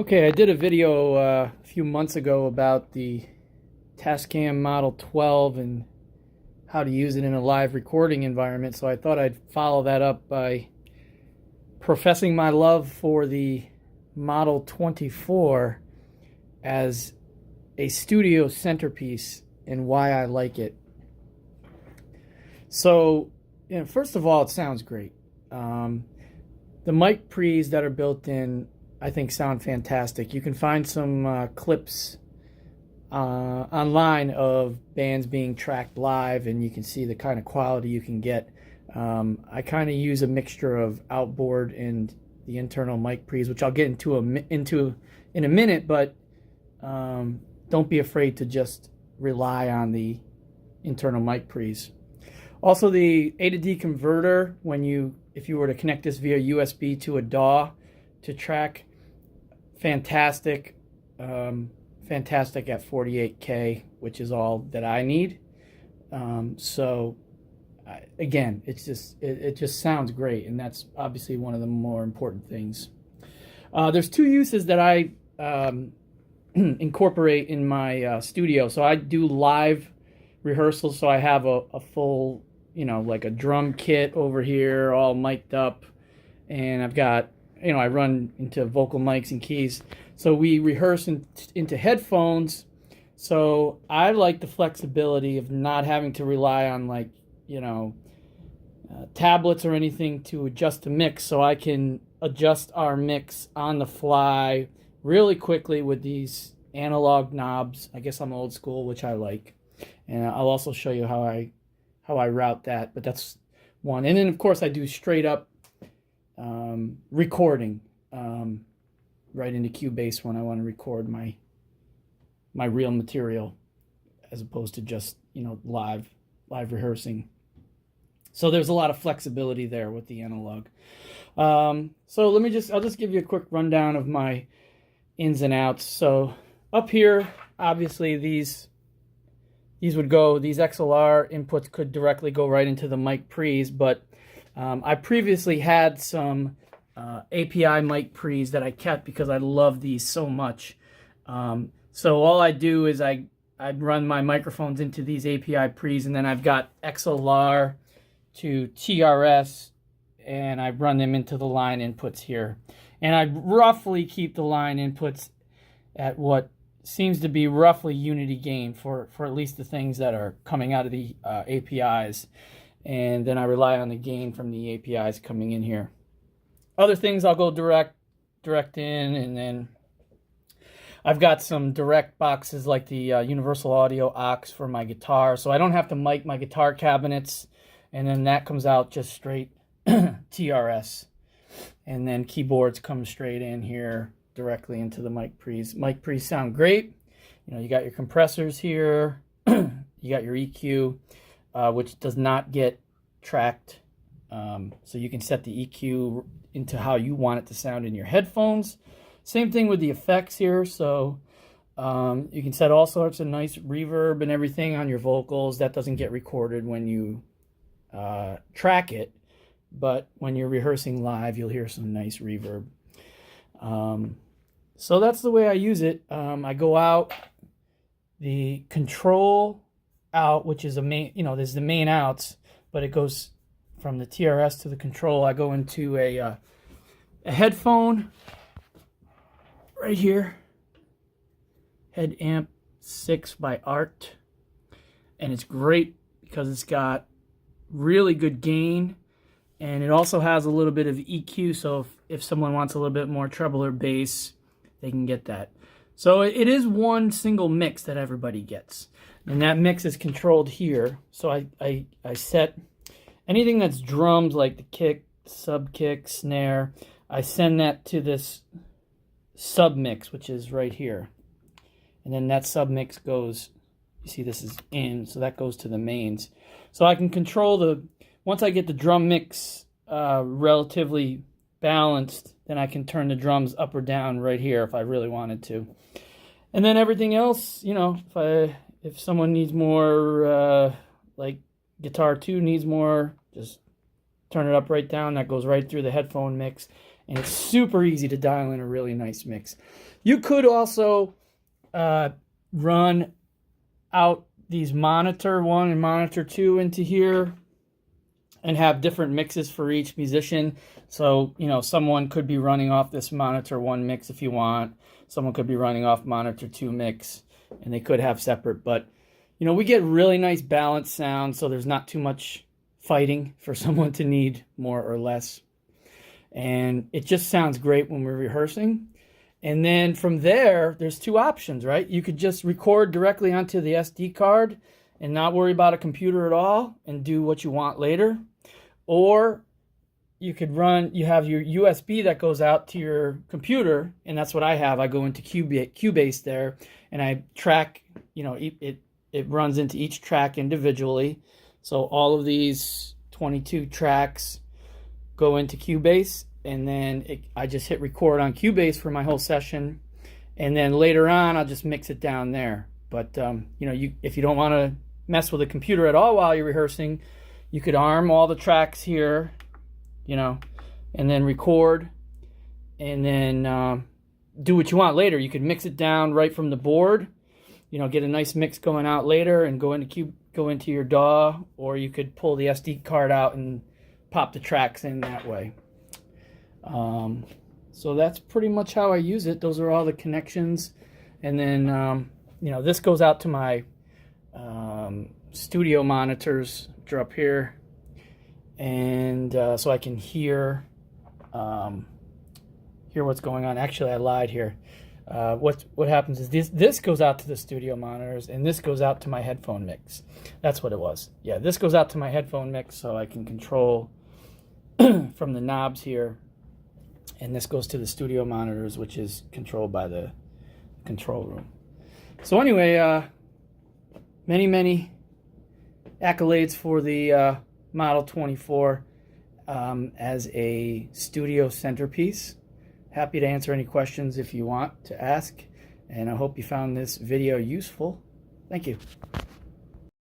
Okay, I did a video a few months ago about the Tascam Model 12 and how to use it in a live recording environment, so I thought I'd follow that up by professing my love for the Model 24 as a studio centerpiece and why I like it. So, first of all, it sounds great. The mic pre's that are built in, I think, sound fantastic. You can find some clips online of bands being tracked live, and you can see the kind of quality you can get. I kind of use a mixture of outboard and the internal mic pre's, which I'll get into in a minute, but don't be afraid to just rely on the internal mic pre's. Also, the A to D converter, if you were to connect this via USB to a DAW to track, fantastic. Fantastic at 48K, which is all that I need. Again, it just sounds great, and that's obviously one of the more important things. There's two uses that I incorporate in my studio. So I do live rehearsals, so I have a full, like a drum kit over here, all mic'd up, and I've got, I run into vocal mics and keys. So we rehearse into headphones. So I like the flexibility of not having to rely on tablets or anything to adjust the mix. So I can adjust our mix on the fly really quickly with these analog knobs. I guess I'm old school, which I like. And I'll also show you how I route that. But that's one. And then, of course, I do straight up recording right into Cubase when I want to record my real material, as opposed to just live rehearsing. So there's a lot of flexibility there with the analog. So I'll just give you a quick rundown of my ins and outs. So up here, obviously these XLR inputs could directly go right into the mic pre's, but I previously had some API mic pre's that I kept because I love these so much. So all I do is I'd run my microphones into these API pre's, and then I've got XLR to TRS, and I run them into the line inputs here. And I roughly keep the line inputs at what seems to be roughly unity gain for at least the things that are coming out of the APIs. And then I rely on the gain from the APIs coming in here. Other things I'll go direct in, and then I've got some direct boxes like the Universal Audio aux for my guitar, so I don't have to mic my guitar cabinets, and then that comes out just straight TRS. And then keyboards come straight in here directly into the mic pre's. Mic pre's sound great. You got your compressors here, you got your EQ, which does not get tracked. So you can set the EQ into how you want it to sound in your headphones. Same thing with the effects here. So you can set all sorts of nice reverb and everything on your vocals. That doesn't get recorded when you track it, but when you're rehearsing live, you'll hear some nice reverb. So that's the way I use it. I go out, the control out, which is a main, there's the main outs, but it goes from the TRS to the control. I go into a headphone right here, Head Amp 6 by Art, and it's great because it's got really good gain, and it also has a little bit of EQ, so if someone wants a little bit more treble or bass, they can get that. So it is one single mix that everybody gets, and that mix is controlled here. So I set anything that's drums, like the kick, sub kick, snare, I send that to this sub mix, which is right here. And then that sub mix goes, you see this is in, so that goes to the mains. So I can control once I get the drum mix relatively balanced, then I can turn the drums up or down right here if I really wanted to. And then everything else, if someone needs more, like Guitar 2 needs more, just turn it up right down. That goes right through the headphone mix. and it's super easy to dial in a really nice mix. You could also run out these monitor 1 and monitor 2 into here and have different mixes for each musician. So, you know, someone could be running off this monitor 1 mix if you want. Someone could be running off monitor 2 mix, and they could have separate. But, you know, we get really nice balanced sound, so there's not too much fighting for someone to need more or less. And it just sounds great when we're rehearsing. And then from there, there's 2 options, right? You could just record directly onto the SD card and not worry about a computer at all and do what you want later. Or you could you have your USB that goes out to your computer, and that's what I have. I go into Cubase there, and I track, you know, it runs into each track individually. So all of these 22 tracks go into Cubase, and then I just hit record on Cubase for my whole session, and then later on I'll just mix it down there. But you know, if you don't want to mess with a computer at all while you're rehearsing, you could arm all the tracks here, you know, and then record, and then do what you want later. You could mix it down right from the board, you know, get a nice mix going out later and go into your DAW, or you could pull the SD card out and pop the tracks in that way. So that's pretty much how I use it. Those are all the connections. And then, you know, this goes out to my studio monitors, which are up here. And so I can hear what's going on. Actually, I lied here. What happens is this goes out to the studio monitors, and this goes out to my headphone mix. That's what it was. Yeah, this goes out to my headphone mix, so I can control from the knobs here. And this goes to the studio monitors, which is controlled by the control room. So anyway, many accolades for the Model 24 as a studio centerpiece. Happy to answer any questions if you want to ask, and I hope you found this video useful. Thank you.